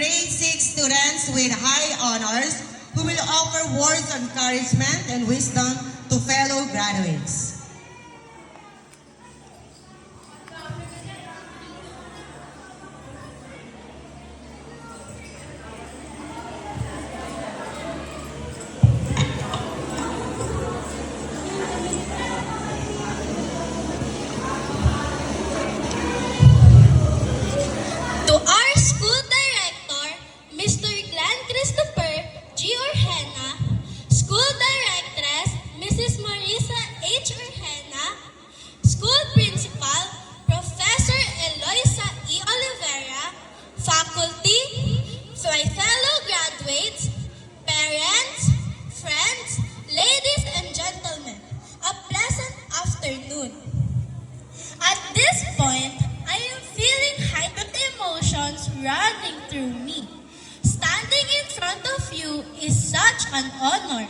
grade 6 students with high honors who will offer words of encouragement and wisdom to fellow graduates. To our school director, Mr. Glenn Christopher G. Orhena, school directress, Mrs. Marisa H. Orhena, school principal, Professor Eloisa E. Oliveira, faculty, my fellow graduates, parents, friends, ladies and gentlemen, a pleasant afternoon. At this point, I am feeling heightened emotions running through me. Standing in front of you is such an honor.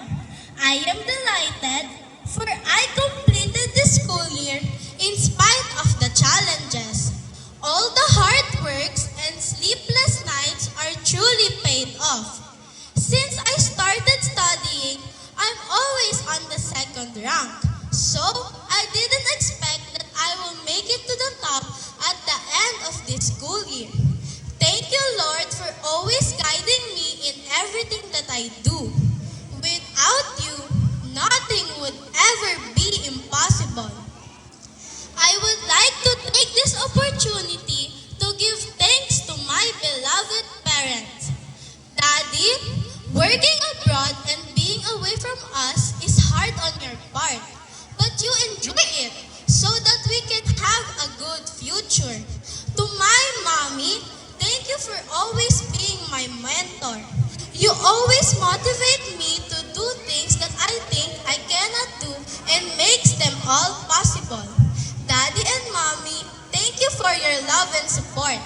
I am delighted for I completed the school year in spite of the challenges. All the hard works and sleepless nights are truly paid off. Since I started studying, I'm always on the second rank. So, I didn't expect that I will make it to the top at the end of this school year. Thank you, Lord, for always guiding me in everything that I do. Without you, nothing would ever be impossible. I would like to take this opportunity to give thanks to my beloved parents. Daddy, working abroad and being away from us is hard on your part, but you enjoy it so that we can have a good future. To my mommy, thank you for always being my mentor. You always motivate me to do things that I think I cannot do and makes them all possible. Daddy and mommy, thank you for your love and support.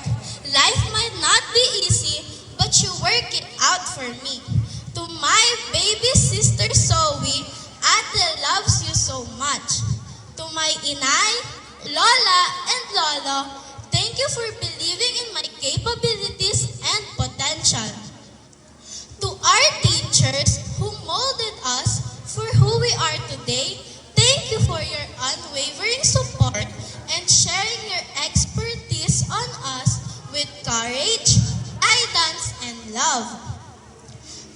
Life might not be easy, but you work it out for me. To my baby sister Zoe, Ate loves you so much. To my inay, lola, and lolo, thank you for believing in my capabilities and potential. To our teachers who molded us for who we are today, thank you for your unwavering support and sharing your expertise on us with courage, guidance, and love.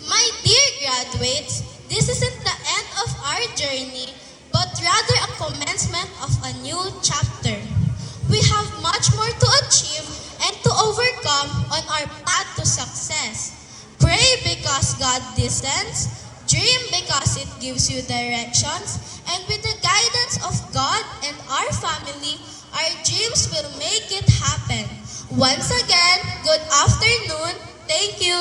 My dear graduates, this isn't the end of our journey, but rather a commencement of a new chapter. We have much more to achieve and to overcome on our path to success. Pray because God listens, dream because it gives you directions, and with the guidance of God and our family, our dreams will make it happen. Once again, good afternoon. Thank you.